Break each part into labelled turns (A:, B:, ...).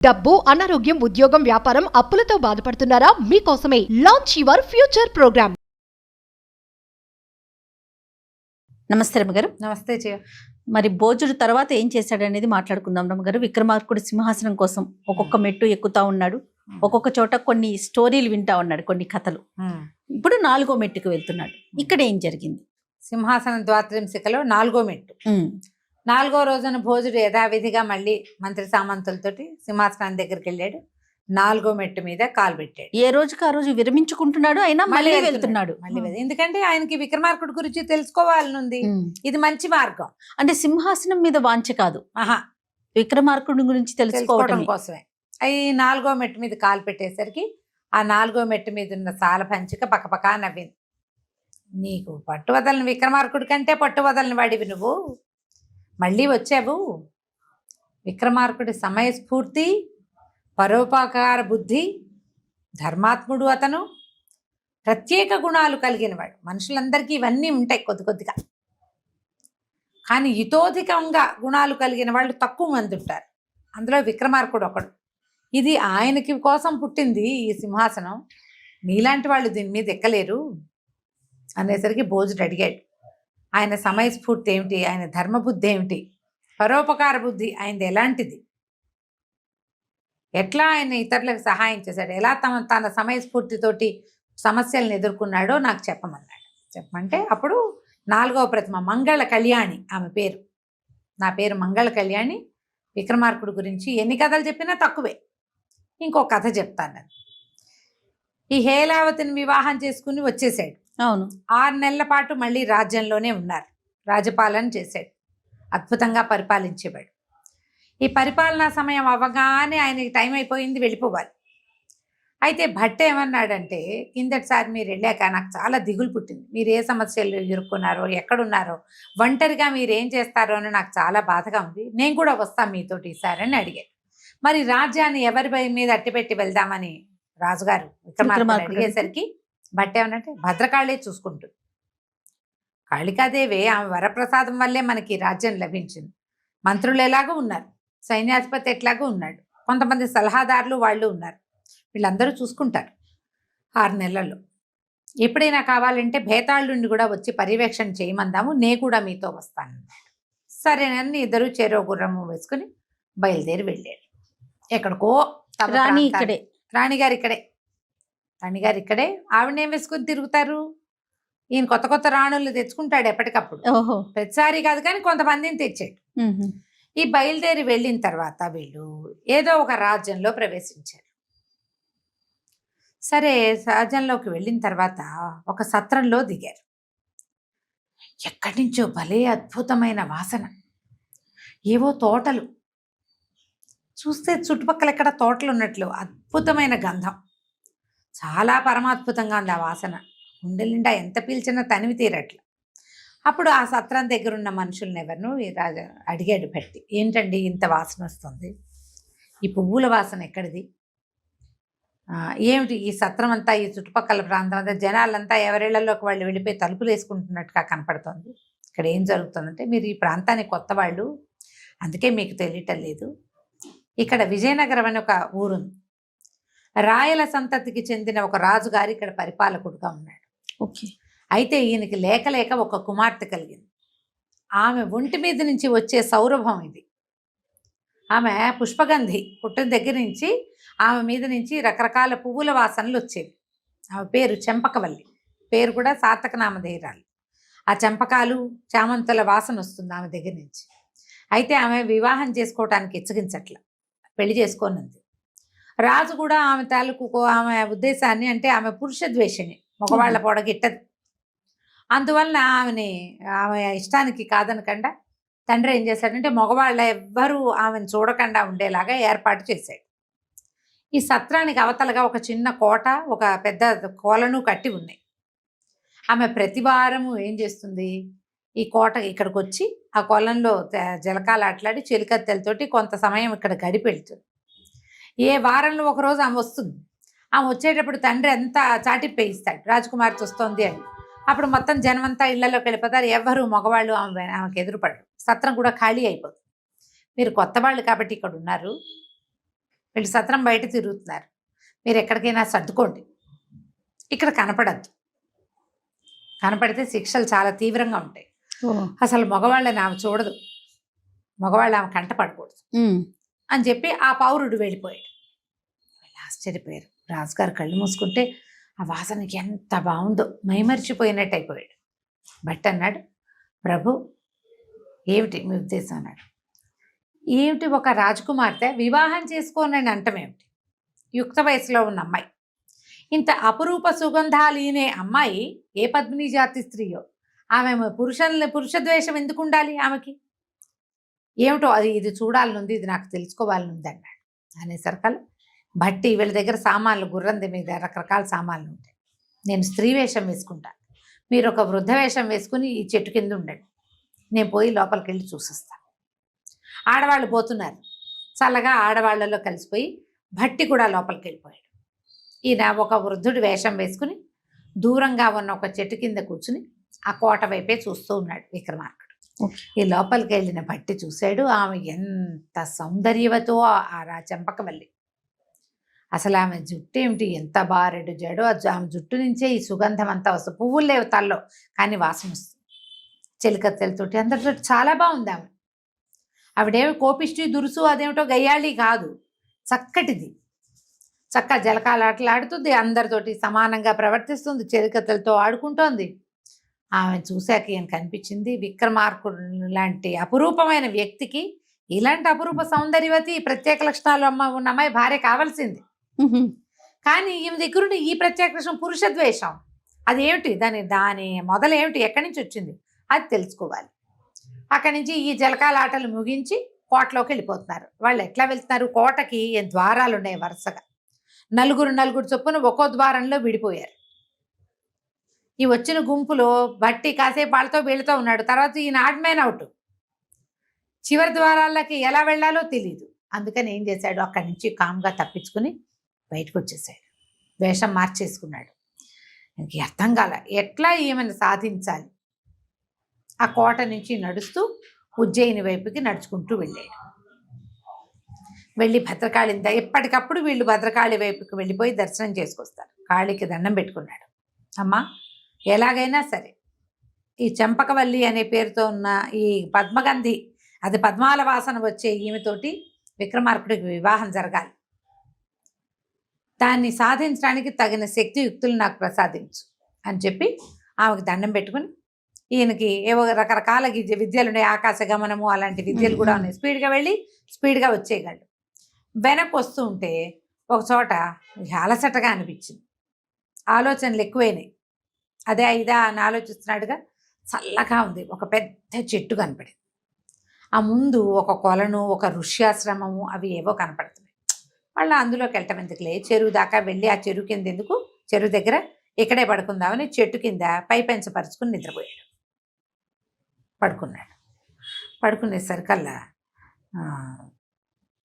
A: డబ్బు, అనారోగ్యం, ఉద్యోగం, వ్యాపారం, అప్పులతో బాధపడుతున్నారా? మీకోసమే లాంచ్ యువర్ ఫ్యూచర్ ప్రోగ్రామ్.
B: నమస్తే రమ్మగారు.
C: నమస్తే జయ.
B: మరి భోజుడు తర్వాత ఏం చేశాడనేది మాట్లాడుకుందాం రమ్మగారు. విక్రమార్కుడు సింహాసనం కోసం ఒక్కొక్క మెట్టు ఎక్కుతా ఉన్నాడు, ఒక్కొక్క చోట కొన్ని స్టోరీలు వింటా ఉన్నాడు, కొన్ని కథలు. ఇప్పుడు 4వ మెట్టుకు వెళ్తున్నాడు. ఇక్కడ ఏం జరిగింది?
C: సింహాసనం ద్వాత్రింశికలో 4వ మెట్టు. 4వ రోజున భోజుడు యథావిధిగా మళ్ళీ మంత్రి సామంతులతోటి సింహాసనం దగ్గరికి వెళ్ళాడు. 4వ మెట్టు మీద కాలు పెట్టాడు.
B: ఏ రోజుకి ఆ రోజు విరమించుకుంటున్నాడు, అయినా మళ్ళీ వెళ్తున్నాడు.
C: ఎందుకంటే ఆయనకి విక్రమార్కుడి గురించి తెలుసుకోవాలనుంది. ఇది మంచి మార్గం.
B: అంటే సింహాసనం మీద వాంఛ కాదు, విక్రమార్కుడి గురించి తెలుసుకోవడం
C: కోసమే. అవి 4వ మెట్టు మీద కాలు పెట్టేసరికి ఆ 4వ మెట్టు మీద ఉన్న సాల పంచిక పక్కపక్క నవ్వింది. నీకు పట్టు వదలని విక్రమార్కుడి కంటే పట్టు వదలని వాడివి నువ్వు, మళ్ళీ వచ్చావు. విక్రమార్కుడి సమయస్ఫూర్తి, పరోపకార బుద్ధి, ధర్మాత్ముడు, అతను ప్రత్యేక గుణాలు కలిగినవాడు. మనుషులందరికీ ఇవన్నీ ఉంటాయి కొద్ది కొద్దిగా, కానీ హితోధికంగా గుణాలు కలిగిన వాళ్ళు తక్కువ మంది ఉంటారు. అందులో విక్రమార్కుడు ఒకడు. ఇది ఆయనకి కోసం పుట్టింది ఈ సింహాసనం, నీలాంటి వాళ్ళు దీని మీద ఎక్కలేరు అనేసరికి భోజుడు అడిగాడు, ఆయన సమయస్ఫూర్తి ఏమిటి, ఆయన ధర్మబుద్ధి ఏమిటి, పరోపకార బుద్ధి ఆయనది ఎలాంటిది, ఎట్లా ఆయన ఇతరులకు సహాయం చేశాడు, ఎలా తన సమయస్ఫూర్తితోటి సమస్యలను ఎదుర్కొన్నాడో నాకు చెప్పమన్నాడు. చెప్పమంటే అప్పుడు 4వ ప్రతిమ మంగళ కళ్యాణి, ఆమె పేరు. నా పేరు మంగళ కళ్యాణి. విక్రమార్కుడు గురించి ఎన్ని కథలు చెప్పినా తక్కువే. ఇంకో కథ చెప్తాను. ఈ హేలావతిని వివాహం చేసుకుని వచ్చేసాడు.
B: అవును,
C: 6 నెలల పాటు మళ్ళీ రాజ్యంలోనే ఉన్నారు. రాజపాలన చేశాడు, అద్భుతంగా పరిపాలించేవాడు. ఈ పరిపాలనా సమయం అవ్వగానే ఆయనకి టైం అయిపోయింది, వెళ్ళిపోవాలి. అయితే భట్ట ఏమన్నాడంటే, కిందటిసారి మీరు వెళ్ళాక నాకు చాలా దిగులు పుట్టింది, మీరు ఏ సమస్యలు ఎదుర్కొన్నారో, ఎక్కడున్నారో, ఒంటరిగా మీరు ఏం చేస్తారో అని నాకు చాలా బాధగా ఉంది, నేను కూడా వస్తాను మీతోటి ఈసారి అని అడిగాడు. మరి రాజ్యాన్ని ఎవరి మీద అట్టిపెట్టి వెళ్దామని రాజుగారు విక్రమార్కుడు అడిగేసరికి భట్ట ఏమనంటే, భద్రకాళే చూసుకుంటుంది. కాళికాదేవి ఆమె వరప్రసాదం వల్లే మనకి రాజ్యం లభించింది. మంత్రులు ఎలాగో ఉన్నారు, సైన్యాధిపతి ఎట్లాగో ఉన్నాడు, కొంతమంది సలహాదారులు వాళ్ళు ఉన్నారు, వీళ్ళందరూ చూసుకుంటారు 6 నెలల్లో. ఎప్పుడైనా కావాలంటే భేతాళుడిని కూడా వచ్చి పర్యవేక్షణ చేయమందాము, నే కూడా మీతో వస్తాను. సరేనని ఇద్దరు చెరో గుర్రము వేసుకుని బయలుదేరి వెళ్ళాడు. ఎక్కడికో రాణిగారు ఇక్కడే. ఆవిడనేం వేసుకుని తిరుగుతారు, ఈయన కొత్త కొత్త రాణులు తెచ్చుకుంటాడు ఎప్పటికప్పుడు. ప్రతిసారి కాదు కానీ కొంతమందిని తెచ్చాడు. ఈ బయలుదేరి వెళ్ళిన తర్వాత వీళ్ళు ఏదో ఒక రాజ్యంలో ప్రవేశించారు. సరే, రాజ్యంలోకి వెళ్ళిన తర్వాత ఒక సత్రంలో దిగారు. ఎక్కడి నుంచో భలే అద్భుతమైన వాసన, ఏవో తోటలు, చూస్తే చుట్టుపక్కల ఎక్కడ తోటలు ఉన్నట్లు అద్భుతమైన గంధం, చాలా పరమాద్భుతంగా ఉంది ఆ వాసన. గుండె నిండా ఎంత పీల్చినా తనివి తీరట్లు. అప్పుడు ఆ సత్రం దగ్గర ఉన్న మనుషుల్ని ఎవరినూ ఈ రాజు అడిగాడు భట్టి, ఏంటండి ఇంత వాసన వస్తుంది, ఈ పువ్వుల వాసన ఎక్కడిది, ఏమిటి ఈ సత్రం అంతా, ఈ చుట్టుపక్కల ప్రాంతం అంతా జనాలంతా ఎవరిళ్లలోకి వాళ్ళు వెళ్ళిపోయి తలుపులు వేసుకుంటున్నట్టుగా కనపడుతుంది, ఇక్కడ ఏం జరుగుతుందంటే, మీరు ఈ ప్రాంతానికి కొత్త వాళ్ళు, అందుకే మీకు తెలియటం లేదు. ఇక్కడ విజయనగరం అని ఒక ఊరుంది, రాయల సంతతికి చెందిన ఒక రాజుగారు ఇక్కడ పరిపాలకుడుగా ఉన్నాడు.
B: ఓకే.
C: అయితే ఈయనకి లేక లేక ఒక కుమార్తె కలిగింది. ఆమె ఒంటి మీద నుంచి వచ్చే సౌరభం ఇది. ఆమె పుష్పగంధి, పుట్టిన దగ్గర నుంచి ఆమె మీద నుంచి రకరకాల పువ్వుల వాసనలు వచ్చేవి. ఆమె పేరు చెంపకవల్లి, పేరు కూడా సార్థకనామధేయురాలు. ఆ చెంపకాలు, చామంతుల వాసన వస్తుంది ఆమె దగ్గర నుంచి. అయితే ఆమె వివాహం చేసుకోవటానికి ఇచ్చగించట్ల, పెళ్లి చేసుకోనుంది. రాజు కూడా ఆమె తాలూకు ఆమె ఉద్దేశాన్ని, అంటే ఆమె పురుష ద్వేషిణి, మగవాళ్ల పొడగిట్టదు. అందువలన ఆమె ఇష్టానికి కాదనకుండా తండ్రి ఏం చేశాడంటే, మగవాళ్ళ ఎవ్వరూ ఆమెను చూడకుండా ఉండేలాగా ఏర్పాటు చేశాడు. ఈ సత్రానికి అవతలగా ఒక చిన్న కోట, ఒక పెద్ద కొలను కట్టి ఉన్నాయి. ఆమె ప్రతి వారము ఏం చేస్తుంది, ఈ కోట ఇక్కడికి వచ్చి ఆ కొలంలో జలకాలు ఆటలాడి చెలికత్తెలతోటి కొంత సమయం ఇక్కడ గడిపి వెళ్తుంది. ఏ వారంలో ఒకరోజు ఆమె వస్తుంది. ఆమె వచ్చేటప్పుడు తండ్రి అంతా చాటిప్పేయిస్తాడు, రాజకుమార్తె వస్తుంది అని. అప్పుడు మొత్తం జనమంతా ఇళ్లలోకి వెళ్ళిపోతారు, ఎవ్వరు మగవాళ్ళు ఆమెకు ఎదురుపడరు. సత్రం కూడా ఖాళీ అయిపోతుంది. మీరు కొత్త వాళ్ళు కాబట్టి ఇక్కడ ఉన్నారు, వీళ్ళు సత్రం బయట తిరుగుతున్నారు, మీరు ఎక్కడికైనా సర్దుకోండి, ఇక్కడ కనపడద్దు, కనపడితే శిక్షలు చాలా తీవ్రంగా ఉంటాయి, అసలు మగవాళ్ళని ఆమె చూడదు, మగవాళ్ళు ఆమె కంట పడకూడదు అని చెప్పి ఆ పౌరుడు వెళ్ళిపోయాడు. ఆశ్చర్యపోయారు. రాజుగారు కళ్ళు మూసుకుంటే ఆ వాసనకి ఎంత బాగుందో, మైమరిచిపోయినట్టు అయిపోయాడు. బట్ అన్నాడు, ప్రభు ఏమిటి మీ ఉద్దేశం అన్నాడు. ఏమిటి, ఒక రాజకుమార్తె వివాహం చేసుకోనని అంటమేమిటి, యుక్త వయసులో ఉన్న అమ్మాయి, ఇంత అపురూప సుగంధాలీనే అమ్మాయి ఏ పద్మిని జాతి స్త్రీయో, ఆమె పురుష ద్వేషం ఎందుకు ఉండాలి ఆమెకి, ఏమిటో అది ఇది చూడాలనుంది, ఇది నాకు తెలుసుకోవాలనుంది అన్నాడు. అనేసరికల్ బట్టి వీళ్ళ దగ్గర సామాన్లు గుర్రంది మీద రకరకాల సామాన్లు ఉంటాయి, నేను స్త్రీ వేషం వేసుకుంటాను, మీరు ఒక వృద్ధ వేషం వేసుకుని ఈ చెట్టు కింద ఉండండి, నేను పోయి లోపలికి వెళ్ళి చూసిస్తాను. ఆడవాళ్ళు పోతున్నారు, చల్లగా ఆడవాళ్లలో కలిసిపోయి భట్టి కూడా లోపలికి వెళ్ళిపోయాడు. ఈయన ఒక వృద్ధుడి వేషం వేసుకుని దూరంగా ఉన్న ఒక చెట్టు కింద కూర్చుని ఆ కోట వైపే చూస్తూ ఉన్నాడు విక్రమార్కుడు. ఈ లోపలికి వెళ్ళిన భట్టి చూశాడు, ఆమె ఎంత సౌందర్యవతో ఆ చెంపకవల్లి, అసలు ఆమె జుట్టు ఏమిటి, ఎంత బారెడు జడో, ఆమె జుట్టు నుంచే ఈ సుగంధం అంతా వస్తుంది, పువ్వులు లేవు తల్లో కానీ వాసన వస్తుంది, చెలికత్తెలతోటి అందరితో చాలా బాగుంది ఆమె. ఆవిడేమి కోపిష్టి దురుసు అదేమిటో గయ్యాళి కాదు, చక్కటిది, చక్క జలకాలాటలు ఆడుతుంది, అందరితోటి సమానంగా ప్రవర్తిస్తుంది, చెలికత్తెలతో ఆడుకుంటోంది. ఆమె చూశాక ఈయన కనిపించింది, విక్రమార్కుడు లాంటి అపురూపమైన వ్యక్తికి ఇలాంటి అపురూప సౌందర్యవతి ప్రత్యేక లక్షణాలు ఉన్న అమ్మాయి భార్య కావాల్సింది. కానీ ఈమె దగ్గరుండి ఈ ప్రత్యేక లక్షణం పురుష ద్వేషం, అదేమిటి, దాని మొదలేమిటి, ఎక్కడి నుంచి వచ్చింది అది తెలుసుకోవాలి. అక్కడి నుంచి ఈ జలకాల ఆటలు ముగించి కోటలోకి వెళ్ళిపోతున్నారు. వాళ్ళు ఎట్లా వెళ్తున్నారు, కోటకి ద్వారాలు ఉన్నాయి వరుసగా, నలుగురు చొప్పున ఒక్కో ద్వారంలో విడిపోయారు. ఈ వచ్చిన గుంపులో బట్టి కాసేపు వాళ్ళతో వీళ్ళతో ఉన్నాడు, తర్వాత ఈయన ఆడ్మెన్ అవుట్, చివరి ద్వారాలకి ఎలా వెళ్ళాలో తెలియదు. అందుకని ఏం చేశాడు, అక్కడి నుంచి కామ్గా తప్పించుకుని బయటకు వచ్చేసాడు, వేషం మార్చేసుకున్నాడు. ఇంక అర్థం కాల ఎట్లా ఈమెను సాధించాలి. ఆ కోట నుంచి నడుస్తూ ఉజ్జయిని వైపుకి నడుచుకుంటూ వెళ్ళాడు. వెళ్ళి భద్రకాళి ఎప్పటికప్పుడు వీళ్ళు భద్రకాళి వైపుకి వెళ్ళిపోయి దర్శనం చేసుకొస్తారు. కాళికి దండం పెట్టుకున్నాడు, అమ్మా ఎలాగైనా సరే ఈ చెంపకవల్లి అనే పేరుతో ఉన్న ఈ పద్మగంధి, అది పద్మాల వాసన వచ్చే ఈమెతోటి విక్రమార్కుడికి వివాహం జరగాలి, దాన్ని సాధించడానికి తగిన శక్తియుక్తులు నాకు ప్రసాదించు అని చెప్పి ఆమెకు దండం పెట్టుకుని, ఈయనకి ఏవో రకరకాల విద్యలు ఉన్నాయి, ఆకాశ గమనము అలాంటి విద్యలు కూడా ఉన్నాయి, స్పీడ్గా వెళ్ళి స్పీడ్గా వచ్చేయగలడు. వెనక్కి వస్తూ ఉంటే ఒక చోట అలసటగా అనిపించింది, ఆలోచనలు ఎక్కువైనాయి, అదే ఇదా అని ఆలోచిస్తున్నాడుగా, చల్లగా ఉంది, ఒక పెద్ద చెట్టు కనపడింది, ఆ ముందు ఒక కొలను, ఒక ఋష్యాశ్రమము అవి ఏవో కనపడుతున్నాయి. వాళ్ళు అందులోకి వెళ్ళటం ఎందుకులే, చెరువు దాకా వెళ్ళి ఆ చెరువు కింద ఎందుకు, చెరువు దగ్గర ఇక్కడే పడుకుందామని చెట్టు కింద పైపెంచపరుచుకుని నిద్రపోయాడు. పడుకున్నాడు. పడుకునేసరికల్లా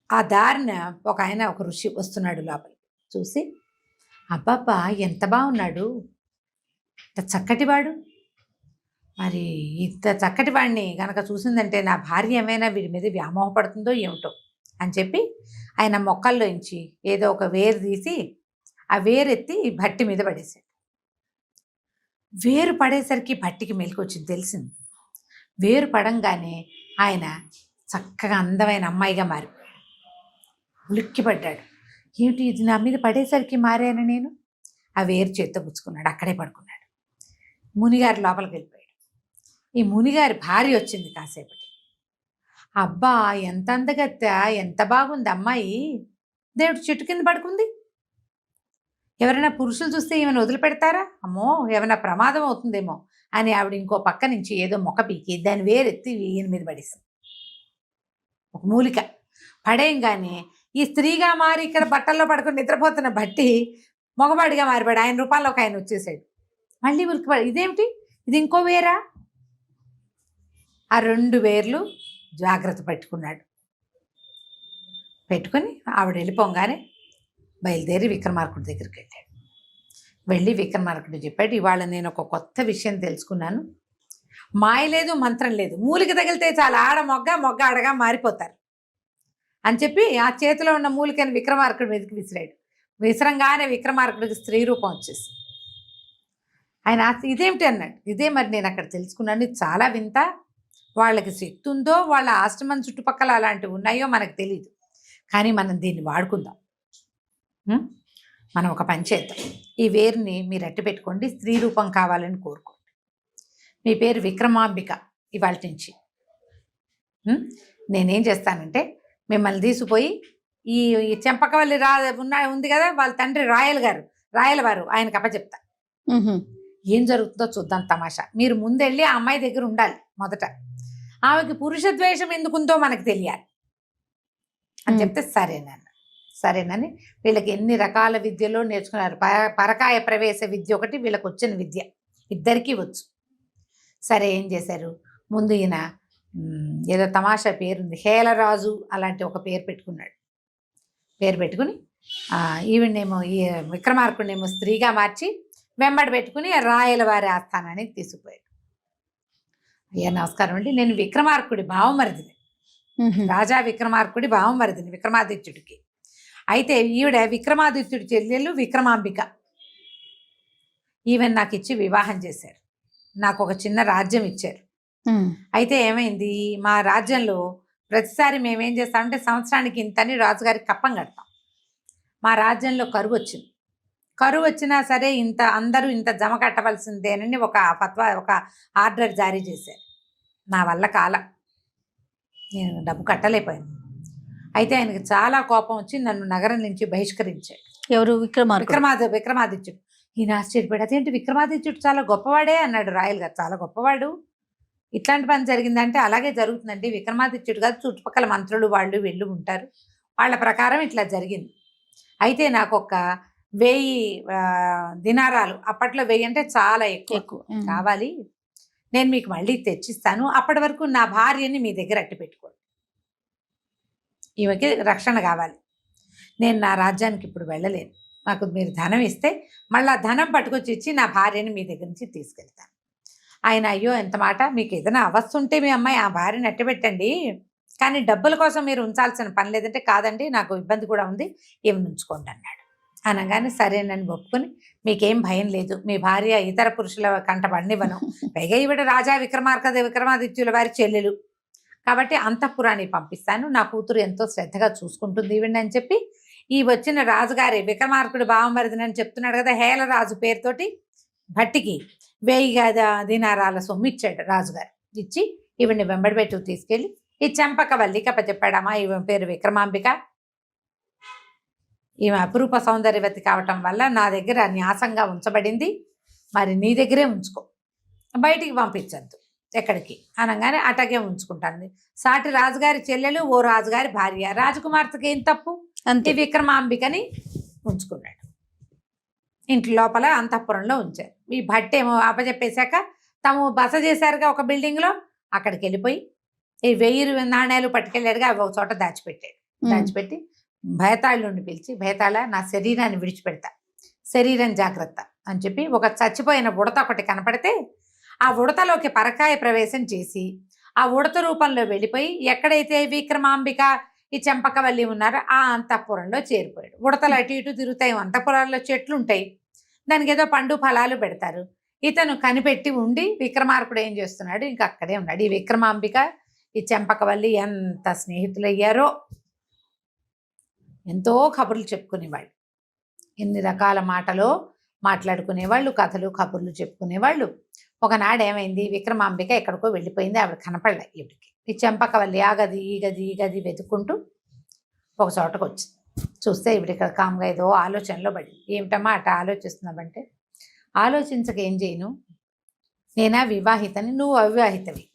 C: ఆ దారిన ఒక ఆయన, ఒక ఋషి వస్తున్నాడు లోపలికి. చూసి అబ్బాబ్బా ఎంత బాగున్నాడు, ఇంత చక్కటివాడు, మరి ఇంత చక్కటి వాడిని గనక చూసిందంటే నా భార్య ఏమైనా వీడి మీద వ్యామోహపడుతుందో ఏమిటో అని చెప్పి ఆయన మొక్కల్లోంచి ఏదో ఒక వేరు తీసి ఆ వేరెత్తి భట్టి మీద పడేశాడు. వేరు పడేసరికి భట్టికి మెలకు వచ్చింది, తెలిసింది. వేరు పడంగానే ఆయన చక్కగా అందమైన అమ్మాయిగా మారిపోయాడు. ఉలిక్కిపడ్డాడు, ఏమిటి ఇది నా మీద పడేసరికి మారాను నేను. ఆ వేరు చేత్తో పుచ్చుకున్నాడు, అక్కడే పడుకున్నాడు. మునిగారి లోపలికి వెళ్ళిపోయాడు. ఈ మునిగారి భార్య వచ్చింది కాసేపటి. అబ్బా ఎంత అందగత్త, ఎంత బాగుంది అమ్మాయి, దేవుడు చెట్టు కింద పడుకుంది, ఎవరైనా పురుషులు చూస్తే ఏమైనా వదిలిపెడతారా, అమ్మో ఏమైనా ప్రమాదం అవుతుందేమో అని ఆవిడ ఇంకో పక్క నుంచి ఏదో మొక్క పీకి దాన్ని వేరెత్తి ఈయన మీద పడేసింది. ఒక మూలిక పడేయంగానే ఈ స్త్రీగా మారి ఇక్కడ బట్టల్లో పడుకుని నిద్రపోతున్న బట్టి మగవాడిగా మారిపోయాడు. ఆయన రూపాల్లో ఒక ఆయన వచ్చేసాడు. మళ్ళీ ఉలికిపడి, ఇదేమిటి, ఇది ఇంకో వేరా. ఆ 2 వేర్లు జాగ్రత్త పెట్టుకున్నాడు. పెట్టుకుని ఆవిడ వెళ్ళిపోగానే బయలుదేరి విక్రమార్కుడి దగ్గరికి వెళ్ళాడు. వెళ్ళి విక్రమార్కుడు చెప్పాడు, ఇవాళ నేను ఒక కొత్త విషయం తెలుసుకున్నాను, మాయ లేదు మంత్రం లేదు, మూలిక తగిలితే చాలా ఆడ మొగ్గ మొగ్గ ఆడగా మారిపోతారు. అని చెప్పి ఆ చేతిలో ఉన్న మూలికని విక్రమార్కుడి మీదకి విసిరాడు. విసరంగానే విక్రమార్కుడికి స్త్రీ రూపం వచ్చేసి ఆయన ఇదేమిటి అన్నాడు. ఇదే మరి నేను అక్కడ తెలుసుకున్నాను, ఇది చాలా వింత. వాళ్ళకి శక్తి ఉందో వాళ్ళ ఆశ్రమం చుట్టుపక్కల అలాంటివి ఉన్నాయో మనకు తెలియదు, కానీ మనం దీన్ని వాడుకుందాం. మనం ఒక పని చేద్దాం, ఈ వేరుని మీరు అట్టి పెట్టుకోండి, స్త్రీ రూపం కావాలని కోరుకోండి. మీ పేరు విక్రమాంబిక ఇవాళ నుంచి. నేనేం చేస్తానంటే మిమ్మల్ని తీసుకుపోయి ఈ చెంపకవల్లి ఉంది కదా, వాళ్ళ తండ్రి రాయలవారు ఆయనకు అప్పచెప్తా. ఏం జరుగుతుందో చూద్దాం తమాషా. మీరు ముందెళ్ళి ఆ అమ్మాయి దగ్గర ఉండాలి. మొదట ఆమెకి పురుష ద్వేషం ఎందుకుందో మనకు తెలియాలి అని చెప్తే సరేనని వీళ్ళకి ఎన్ని రకాల విద్యలో నేర్చుకున్నారు. పరకాయ ప్రవేశ విద్య ఒకటి వీళ్ళకి వచ్చిన విద్య, ఇద్దరికీ వచ్చు. సరే ఏం చేశారు, ముందు ఈయన ఏదో తమాషా పేరుంది, హేలరాజు అలాంటి ఒక పేరు పెట్టుకున్నాడు. పేరు పెట్టుకుని ఈవిడేమో ఈ విక్రమార్కుడినేమో స్త్రీగా మార్చి వెంబడి పెట్టుకుని రాయలవారి ఆస్థానానికి తీసుకుపోయాడు. అయ్యా నమస్కారం అండి, నేను విక్రమార్కుడి భావమరిదిని, రాజా విక్రమార్కుడి భావమరిదిని విక్రమాదిత్యుడికి. అయితే ఈవిడ విక్రమాదిత్యుడి చెల్లెలు విక్రమాంబిక. ఈవెన్ నాకు ఇచ్చి వివాహం చేశారు, నాకు ఒక చిన్న రాజ్యం ఇచ్చారు. అయితే ఏమైంది, మా రాజ్యంలో ప్రతిసారి మేమేం చేస్తామంటే సంవత్సరానికి ఇంతని రాజుగారికి కప్పం కడతాం. మా రాజ్యంలో కరువు వచ్చింది. కరువు వచ్చినా సరే అందరూ ఇంత జమ కట్టవలసిందేనని ఒక ఆర్డర్ జారీ చేశారు. నా వల్ల కాల, నేను డబ్బు కట్టలేకపోయాను. అయితే ఆయనకి చాలా కోపం వచ్చి నన్ను నగరం నుంచి బహిష్కరించాడు.
B: ఎవరు?
C: విక్రమాదిత్యుడు. ఈయన ఆశ్చర్యపడి అదేంటి విక్రమాదిత్యుడు చాలా గొప్పవాడే అన్నాడు. రాయల్ గారు చాలా గొప్పవాడు, ఇట్లాంటి పని జరిగిందంటే అలాగే జరుగుతుందండి. విక్రమాదిత్యుడు గారు చుట్టుపక్కల మంత్రులు వాళ్ళు వీళ్ళు ఉంటారు, వాళ్ళ ప్రకారం ఇట్లా జరిగింది. అయితే నాకు ఒక 1000 దినారాలు, అప్పట్లో 1000 అంటే చాలా ఎక్కువ కావాలి, నేను మీకు మళ్ళీ తెచ్చిస్తాను. అప్పటి వరకు నా భార్యని మీ దగ్గర అట్టి పెట్టుకోండి, ఈమెకి రక్షణ కావాలి. నేను నా రాజ్యానికి ఇప్పుడు వెళ్ళలేను, నాకు మీరు ధనం ఇస్తే మళ్ళీ ధనం పట్టుకొచ్చి ఇచ్చి నా భార్యని మీ దగ్గర నుంచి తీసుకెళ్తాను. ఆయన అయ్యో ఎంత మాట, మీకు ఏదైనా అవస్థ ఉంటే మీ అమ్మాయి ఆ భార్యని అట్టి పెట్టండి, కానీ డబ్బుల కోసం మీరు ఉంచాల్సిన పని లేదంటే కాదండి నాకు ఇబ్బంది కూడా ఉంది, ఏమి ఉంచుకోండి అన్నాడు. అనగానే సరేనని ఒప్పుకొని మీకేం భయం లేదు, మీ భార్య ఇతర పురుషుల కంట పడినివ్వను, పైగా ఈవిడ రాజా విక్రమాదిత్యుల వారి చెల్లెలు కాబట్టి అంతఃపురాన్ని పంపిస్తాను, నా కూతురు ఎంతో శ్రద్ధగా చూసుకుంటుంది ఈవిడ అని చెప్పి ఈ వచ్చిన రాజుగారి విక్రమార్కుడు బావమరిదినని చెప్తున్నాడు కదా, హేలరాజు పేరుతోటి భట్టికి 1000 దినారాల సొమ్ము ఇచ్చాడు రాజుగారు. ఇచ్చి ఈవిడ్ని వెంబడి పెట్టి తీసుకెళ్ళి ఈ చెంపకవల్లికి అప్పచెప్పాడమ్మా, ఈమె పేరు విక్రమాంబిక, ఈమె అపురూప సౌందర్యవతి కావటం వల్ల నా దగ్గర న్యాసంగా ఉంచబడింది, మరి నీ దగ్గరే ఉంచుకో, బయటికి పంపించద్దు ఎక్కడికి అనగానే అటగే ఉంచుకుంటాను. సాటి రాజుగారి చెల్లెలు ఓ రాజుగారి భార్య, రాజకుమార్తెకి ఏం తప్పు, అంతే విక్రమాంబికని ఉంచుకున్నాడు. ఇంటి లోపల అంతఃపురంలో ఉంచారు. ఈ భట్టి ఏమో అప్పచెప్పేశాక తాము బస చేశారుగా ఒక బిల్డింగ్లో, అక్కడికి వెళ్ళిపోయి ఈ 1000 నాణ్యాలు పట్టుకెళ్ళాడుగా అవి ఒక చోట దాచిపెట్టాడు. దాచిపెట్టి భేతాళుని పిలిచి, భేతాళ నా శరీరాన్ని విడిచిపెడతా, శరీరం జాగ్రత్త అని చెప్పి ఒక చచ్చిపోయిన ఉడత ఒకటి కనపడితే ఆ ఉడతలోకి పరకాయ ప్రవేశం చేసి ఆ ఉడత రూపంలో వెళ్ళిపోయి ఎక్కడైతే విక్రమాంబిక ఈ చెంపకవల్లి ఉన్నారో ఆ అంతఃపురంలో చేరిపోయాడు. ఉడతలు అటు ఇటు తిరుగుతాయి, అంతఃపురాల్లో చెట్లు ఉంటాయి, దానికి ఏదో పండు ఫలాలు పెడతారు. ఇతను కనిపెట్టి ఉండి విక్రమార్కుడు ఏం చేస్తున్నాడు ఇంకా అక్కడే ఉన్నాడు. ఈ విక్రమాంబిక ఈ చెంపకవల్లి ఎంత స్నేహితులయ్యారో, ఎంతో కబుర్లు చెప్పుకునేవాళ్ళు, ఎన్ని రకాల మాటలో మాట్లాడుకునేవాళ్ళు, కథలు కబుర్లు చెప్పుకునేవాళ్ళు. ఒకనాడు ఏమైంది, విక్రమాంబిక ఎక్కడికో వెళ్ళిపోయింది, ఆవిడ కనపడలే. ఈవిడికి ఈ చెంపకవల్లి ఆ గది ఈ గది వెతుక్కుంటూ ఒక చోటకు వచ్చింది. చూస్తే ఈవిడ ఇక్కడ కామ్గా ఏదో ఆలోచనలో పడింది. ఏమిటమ్మా అట ఆలోచిస్తున్నావంటే, ఆలోచించక ఏం చేయను, నేనా వివాహితని, నువ్వు అవివాహితవి,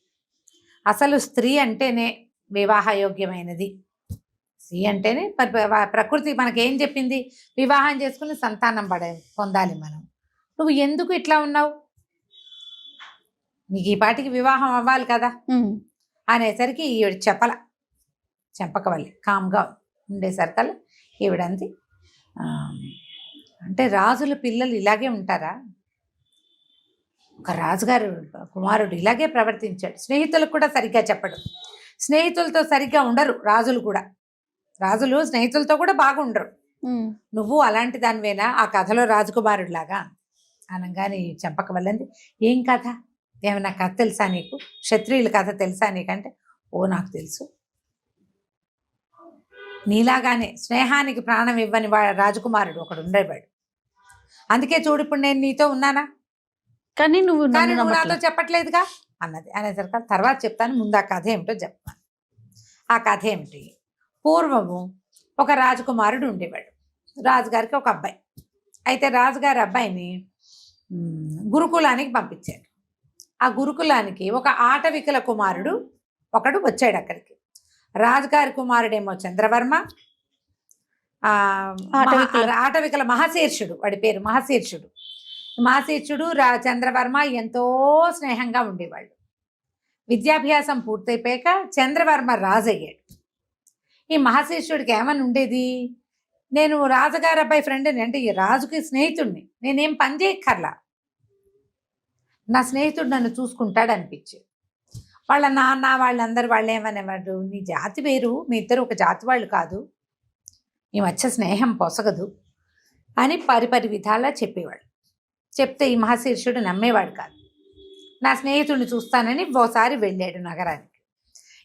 C: అసలు స్త్రీ అంటేనే వివాహయోగ్యమైనది, స్త్రీ అంటేనే ప్రకృతి మనకేం చెప్పింది, వివాహం చేసుకుని సంతానం పొందాలి మనం, నువ్వు ఎందుకు ఇట్లా ఉన్నావు, నీకు ఈ పాటికి వివాహం అవ్వాలి కదా అనేసరికి ఈవిడ చెంపకవల్లి కామ్గా ఉండేసరికల్లా ఈవిడంది, అంటే రాజుల పిల్లలు ఇలాగే ఉంటారా, ఒక రాజుగారు కుమారుడు ఇలాగే ప్రవర్తించాడు, స్నేహితులకు కూడా సరిగ్గా చెప్పడు, స్నేహితులతో సరిగ్గా ఉండరు రాజులు కూడా, రాజులు స్నేహితులతో కూడా బాగుండరు. నువ్వు అలాంటి దానివేనా ఆ కథలో రాజకుమారుడిలాగా అనగానే ఈ చంపక వెళ్ళండి. ఏం కథ, ఏమన్నా కథ తెలుసా నీకు, క్షత్రియుల కథ తెలుసా నీకంటే, ఓ నాకు తెలుసు, నీలాగానే స్నేహానికి ప్రాణం ఇవ్వని రాజకుమారుడు ఒకడు ఉండేవాడు. అందుకే చూడు ఇప్పుడు నేను నీతో ఉన్నానా,
B: కానీ నువ్వు
C: నాతో చెప్పట్లేదుగా అన్నది. అనేసరికి తర్వాత చెప్తాను, ముందు ఆ కథ ఏమిటో చెప్తాను. ఆ కథ ఏమిటి, పూర్వము ఒక రాజకుమారుడు ఉండేవాడు. రాజుగారికి ఒక అబ్బాయి. అయితే రాజుగారి అబ్బాయిని గురుకులానికి పంపించాడు. ఆ గురుకులానికి ఒక ఆటవికల కుమారుడు ఒకడు వచ్చాడు అక్కడికి. రాజుగారి కుమారుడేమో చంద్రవర్మ, ఆటవికల మహాశీర్షుడు, వాడి పేరు మహాశీర్షుడు. మహాశీర్షుడు చంద్రవర్మ ఎంతో స్నేహంగా ఉండేవాళ్ళు. విద్యాభ్యాసం పూర్తయిపోయాక చంద్రవర్మ రాజు అయ్యాడు. ఈ మహాశీర్షుడికి ఏమని ఉండేది, నేను రాజుగారి అబ్బాయి ఫ్రెండ్ని, అంటే ఈ రాజుకి స్నేహితుడిని, నేనేం పని చేయక్కర్లా, నా స్నేహితుడు నన్ను చూసుకుంటాడు అనిపించేది. వాళ్ళ నాన్న వాళ్ళందరూ వాళ్ళు ఏమనేవాడు, నీ జాతి వేరు, మీ ఇద్దరు ఒక జాతి వాళ్ళు కాదు, ఈ మధ్య స్నేహం పొసగదు అని పరిపరి విధాలా చెప్పేవాడు. చెప్తే ఈ మహాశీర్షుడు నమ్మేవాడు కాదు. నా స్నేహితుడిని చూస్తానని ఓసారి వెళ్ళాడు నగరానికి.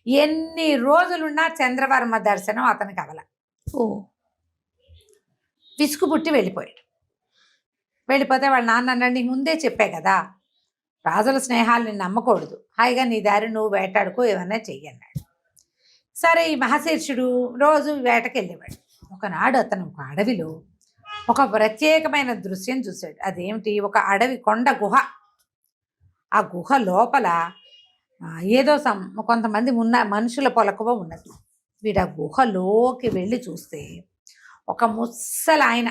C: ఎన్ని రోజులున్నా చంద్రవర్మ దర్శనం అతనికి అవల. విసుగు పుట్టి వెళ్ళిపోయాడు. వెళ్ళిపోతే వాళ్ళ నాన్న అన్నాడు, నీకు ముందే చెప్పే కదా, రాజుల స్నేహాలని నమ్మకూడదు, హాయిగా నీ దారి నువ్వు వేటాడుకో, ఏమన్నా చెయ్యన్నాడు. సరే ఈ మహాశీర్షుడు రోజు వేటకి వెళ్ళేవాడు. ఒకనాడు అతను ఒక అడవిలో ఒక ప్రత్యేకమైన దృశ్యం చూశాడు. అదేమిటి, ఒక అడవి కొండ గుహ. ఆ గుహ లోపల ఏదో కొంతమంది మనుషుల పొలకువ ఉన్నది. వీడు ఆ గుహలోకి వెళ్ళి చూస్తే ఒక ముసలి ఆయన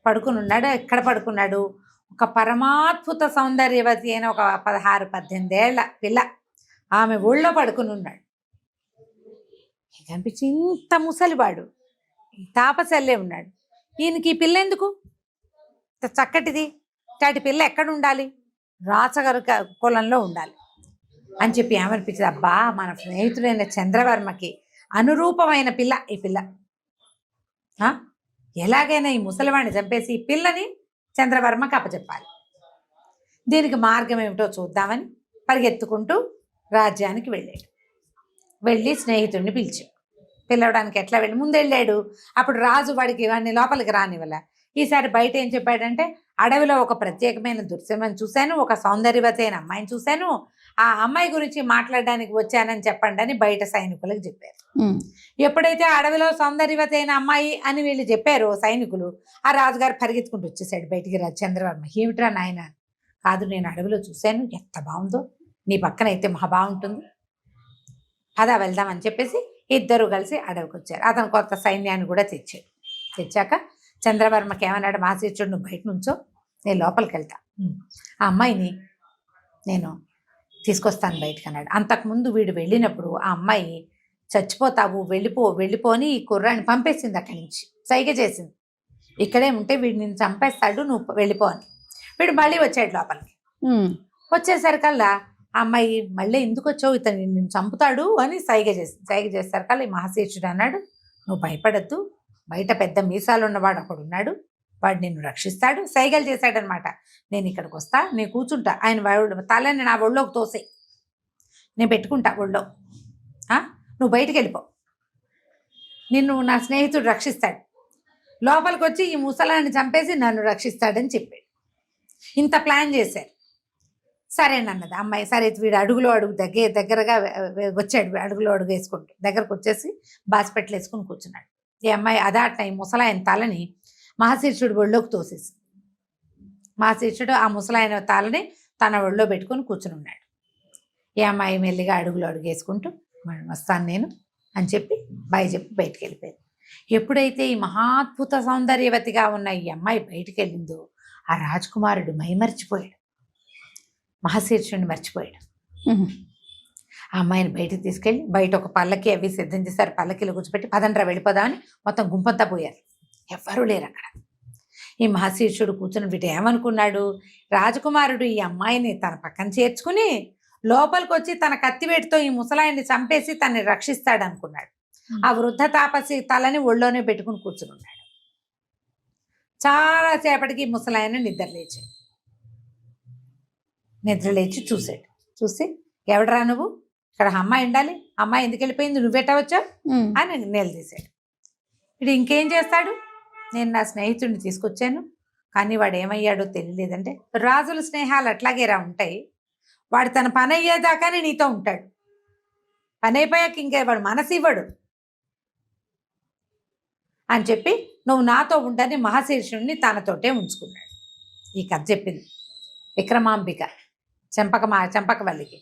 C: పడుకుని ఉన్నాడు. ఎక్కడ పడుకున్నాడు, ఒక పరమాద్భుత సౌందర్యవతి అయిన ఒక 16-18 ఏళ్ల పిల్ల ఆమె ఒళ్ళో పడుకుని ఉన్నాడు. కనిపించి ఇంత ముసలివాడు, తాపసల్లే ఉన్నాడు. ఈయనకి ఈ పిల్ల ఎందుకు, చక్కటిది, ఇట్లాంటి పిల్ల ఎక్కడ ఉండాలి, రాచగారు కులంలో ఉండాలి అని చెప్పి ఏమనిపించింది, అబ్బా మన స్నేహితుడైన చంద్రవర్మకి అనురూపమైన పిల్ల ఈ పిల్ల, ఎలాగైనా ఈ ముసలివాడిని చంపేసి ఈ పిల్లని చంద్రవర్మకి అప్పచెప్పాలి, దీనికి మార్గం ఏమిటో చూద్దామని పరిగెత్తుకుంటూ రాజ్యానికి వెళ్ళాడు. వెళ్ళి స్నేహితుడిని పిలవడానికి ఎట్లా వెళ్ళి ముందు వెళ్ళాడు. అప్పుడు రాజు వాడికి వాడిని లోపలికి రానివ్వల. ఈసారి బయట ఏం చెప్పాడంటే, అడవిలో ఒక ప్రత్యేకమైన దృశ్యమని చూశాను, ఒక సౌందర్యవతి అయిన అమ్మాయిని చూశాను, ఆ అమ్మాయి గురించి మాట్లాడడానికి వచ్చానని చెప్పండి అని బయట సైనికులకు చెప్పారు. ఎప్పుడైతే అడవిలో సౌందర్యవతి అయిన అమ్మాయి అని వీళ్ళు చెప్పారో సైనికులు, ఆ రాజుగారు పరిగెత్తుకుంటూ వచ్చేసాడు బయటికి. చంద్రవర్మ, ఏమిట్రా నాయన, కాదు నేను అడవిలో చూశాను, ఎంత బాగుందో, నీ పక్కన అయితే మహా బాగుంటుంది, పదా వెళ్దామని చెప్పేసి ఇద్దరు కలిసి అడవికి వచ్చారు. అతను కొత్త సైన్యాన్ని కూడా తెచ్చాడు. తెచ్చాక చంద్రవర్మకి ఏమన్నాడు, మహాశీర్షుడు నువ్వు బయట నుంచో, నేను లోపలికి వెళ్తా, ఆ అమ్మాయిని నేను తీసుకొస్తాను బయటకు అన్నాడు. అంతకుముందు వీడు వెళ్ళినప్పుడు ఆ అమ్మాయి చచ్చిపోతావు, వెళ్ళిపోని ఈ కుర్రాన్ని పంపేసింది అక్కడి నుంచి, సైగ చేసింది, ఇక్కడే ఉంటే వీడు నిన్ను చంపేస్తాడు, నువ్వు వెళ్ళిపో అని. వీడు మళ్ళీ వచ్చాడు లోపలికి. వచ్చేసరికల్లా ఆ అమ్మాయి, మళ్ళీ ఎందుకు వచ్చావు, ఇతను నిన్ను చంపుతాడు అని సైగ చేసేసరికల్లా ఈ మహాశీర్షుడు అన్నాడు, నువ్వు భయపడద్దు, బయట పెద్ద మీసాలు ఉన్నవాడు ఒకడు ఉన్నాడు, వాడు నిన్ను రక్షిస్తాడు. సైగలు చేశాడనమాట, నేను ఇక్కడికి వస్తా, నేను కూర్చుంటా, ఆయన తలని నా ఒళ్ళోకి తోసే, నేను పెట్టుకుంటా ఒళ్ళో, నువ్వు బయటికి వెళ్ళిపో, నిన్ను నా స్నేహితుడు రక్షిస్తాడు, లోపలికి వచ్చి ఈ ముసలాన్ని చంపేసి నన్ను రక్షిస్తాడని చెప్పాడు. ఇంత ప్లాన్ చేశారు. సరేనన్నది అమ్మాయి. సరే వీడు అడుగులో అడుగు దగ్గరగా వచ్చాడు, అడుగులో అడుగు వేసుకుంటూ దగ్గరకు వచ్చేసి బాసిపెట్టలు వేసుకుని కూర్చున్నాడు. ఈ అమ్మాయి అదాట ఈ ముసలాయన తలని మహాశీర్షుడు ఒళ్ళోకి తోసేసి, మహాశీర్షుడు ఆ ముసలాయన తాళని తన ఒళ్ళో పెట్టుకుని కూర్చుని ఉన్నాడు. ఈ అమ్మాయి మెల్లిగా అడుగులో అడుగు వేసుకుంటూ వస్తాను నేను అని చెప్పి బాయ్ చెప్పి బయటికి వెళ్ళిపోయింది. ఎప్పుడైతే ఈ మహాద్భుత సౌందర్యవతిగా ఉన్న ఈ అమ్మాయి బయటికి వెళ్ళిందో, ఆ రాజకుమారుడు మైమర్చిపోయాడు, మహాశీర్షుడిని మర్చిపోయాడు. ఆ అమ్మాయిని బయటకు తీసుకెళ్ళి బయట ఒక పల్లకి అవి సిద్ధం చేశారు. పల్లకిలో కూర్చోపెట్టి పదండ్రా వెళ్ళిపోదామని మొత్తం గుంపంతా పోయారు, ఎవ్వరూ లేరు అక్కడ. ఈ మహాశీర్షుడు కూర్చుని వీటి ఏమనుకున్నాడు, రాజకుమారుడు ఈ అమ్మాయిని తన పక్కన చేర్చుకుని లోపలికి వచ్చి తన కత్తివేటుతో ఈ ముసలాయిని చంపేసి తనని రక్షిస్తాడు అనుకున్నాడు. ఆ వృద్ధ తాపసి తలని ఒళ్ళోనే పెట్టుకుని కూర్చుని ఉన్నాడు. చాలా సేపటికి ముసలాయన నిద్ర లేచి చూశాడు. చూసి ఎవడరా నువ్వు, ఇక్కడ అమ్మాయి ఉండాలి, అమ్మాయి ఎందుకు వెళ్ళిపోయింది, నువ్వెట్టా వచ్చావు అని నిలదీశాడు. ఇది ఇంకేం చేస్తాడు, నేను నా స్నేహితుడిని తీసుకొచ్చాను కానీ వాడు ఏమయ్యాడో తెలియలేదంటే, రాజుల స్నేహాలు అట్లాగేరా ఉంటాయి, వాడు తన పని అయ్యేదాకానే నీతో ఉంటాడు, పని అయిపోయాక ఇంకే వాడు మనసు ఇవ్వడు అని చెప్పి నువ్వు నాతో ఉండని మహాశీర్షుడిని తనతోటే ఉంచుకున్నాడు. ఈ కథ చెప్పింది విక్రమాంబిక చెంపకవల్లికి.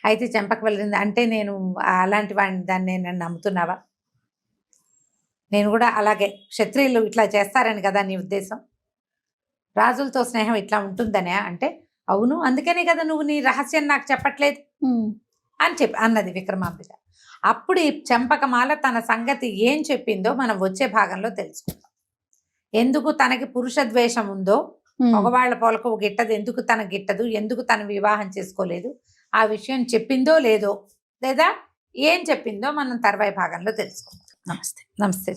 C: అయితే చెంపకవల్లి అంటే నేను అలాంటి వాడిని దాన్ని నేను నమ్ముతున్నావా, నేను కూడా అలాగే క్షత్రియులు ఇట్లా చేస్తారని కదా నీ ఉద్దేశం, రాజులతో స్నేహం ఇట్లా ఉంటుందనే అంటే, అవును అందుకనే కదా నువ్వు నీ రహస్యం నాకు చెప్పట్లేదు అని అన్నది విక్రమాంబిక. అప్పుడు ఈ చెంపకమాల తన సంగతి ఏం చెప్పిందో మనం వచ్చే భాగంలో తెలుసుకుందాం. ఎందుకు తనకి పురుష ద్వేషం ఉందో, మగవాళ్ల పొలకు గిట్టదు, ఎందుకు తన గిట్టదు, ఎందుకు తను వివాహం చేసుకోలేదు, ఆ విషయం చెప్పిందో లేదో, లేదా ఏం చెప్పిందో మనం తర్వాయి భాగంలో తెలుసుకుందాం.
B: నమస్తే.
C: నమస్తే.